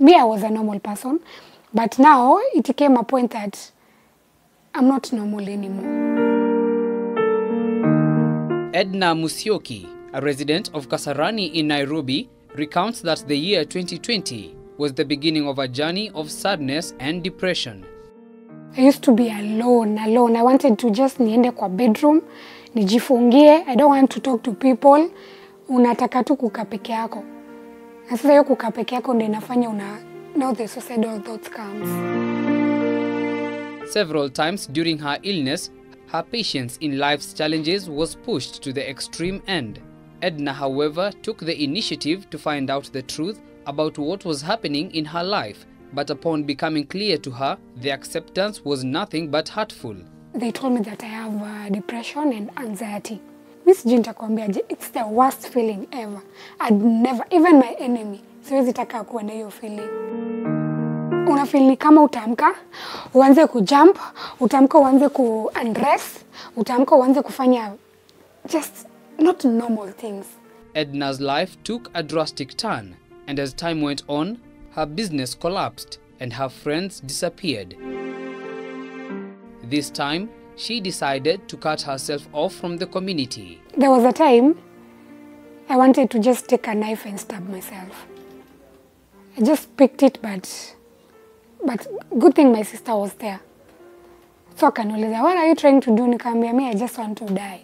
me, I was a normal person, but now it came a point that I'm not normal anymore. Edna Musyoki, a resident of Kasarani in Nairobi, recounts that the year 2020 was the beginning of a journey of sadness and depression. I used to be alone. I wanted to just niende kwa bedroom, nijifungie. I don't want to talk to people. Unataka tu kukaa peke yako. Na sasa hiyo kukaa peke yako ndio inafanya now the suicidal thoughts comes. Several times during her illness, her patience in life's challenges was pushed to the extreme end. Edna, however, took the initiative to find out the truth about what was happening in her life, but upon becoming clear to her, the acceptance was nothing but hurtful. They told me that I have depression and anxiety. Miss Jinta kwambia, it's the worst feeling ever. I'd never, even my enemy, siwezi taka kuwa na hiyo feeling. Unafeel ni kama utamka, uanze kujump, utamka uanze ku-undress, utamka uanze kufanya just not normal things. Edna's life took a drastic turn, and as time went on, her business collapsed and her friends disappeared. This time, she decided to cut herself off from the community. There was a time I wanted to just take a knife and stab myself. I just picked it, but good thing my sister was there. So akaniuliza, what are you trying to do? Nikamwambia, me, I just want to die.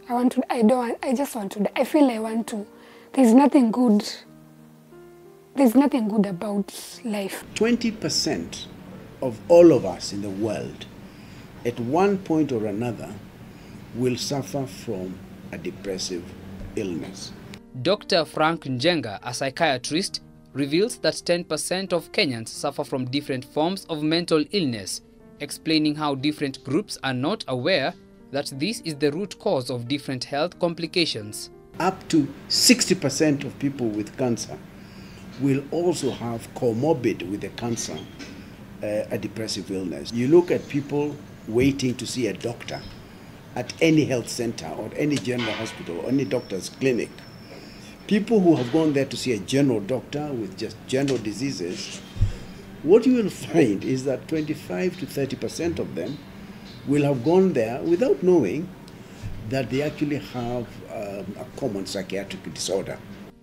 I just want to die. I feel I want to. There's nothing good about life. 20% of all of us in the world, at one point or another, will suffer from a depressive illness. Dr. Frank Njenga, a psychiatrist, reveals that 10% of Kenyans suffer from different forms of mental illness, explaining how different groups are not aware that this is the root cause of different health complications. Up to 60% of people with cancer will also have comorbid with the cancer, a depressive illness. You look at people waiting to see a doctor at any health center or any general hospital or any doctor's clinic. People who have gone there to see a general doctor with just general diseases, what you will find is that 25 to 30% of them will have gone there without knowing that they actually have a common psychiatric disorder.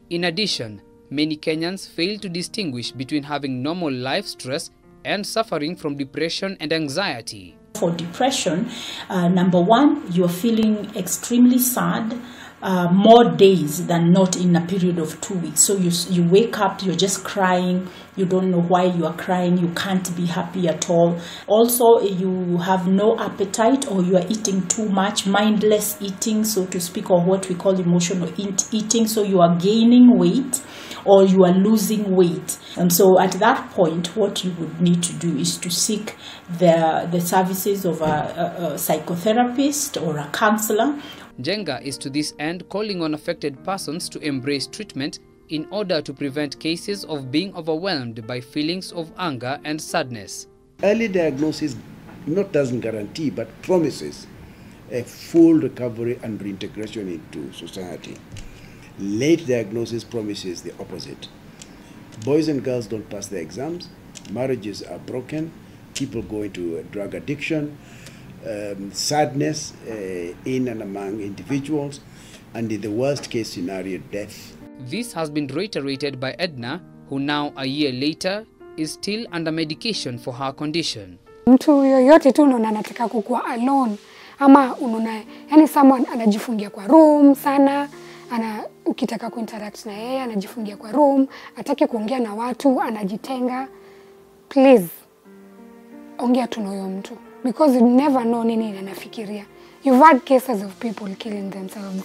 In addition, many Kenyans fail to distinguish between having normal life stress and suffering from depression and anxiety. For depression, number one, you're feeling extremely sad, more days than not in a period of 2 weeks. So you wake up, you're just crying, you don't know why you are crying, you can't be happy at all. Also, you have no appetite, or you are eating too much, mindless eating, so to speak, or what we call emotional eating. So you are gaining weight or you are losing weight. And so at that point, what you would need to do is to seek the services of a psychotherapist or a counselor. Njenga is to this end calling on affected persons to embrace treatment in order to prevent cases of being overwhelmed by feelings of anger and sadness. Early diagnosis doesn't guarantee, but promises a full recovery and reintegration into society. Late diagnosis promises the opposite. Boys and girls don't pass their exams, marriages are broken, people go into drug addiction, sadness in and among individuals, and in the worst case scenario, death. This has been reiterated by Edna, who now a year later is still under medication for her condition. Mtu yoyote tu unaona anataka kukua alone, ama unaona yani someone anajifungia kwa room sana, ukitaka kuinteract na yeye anajifungia kwa room, hataki kuongea na watu, anajitenga. Please, ongea tu na huyo mtu, because you never know nini anafikiria. You've had cases of people killing themselves.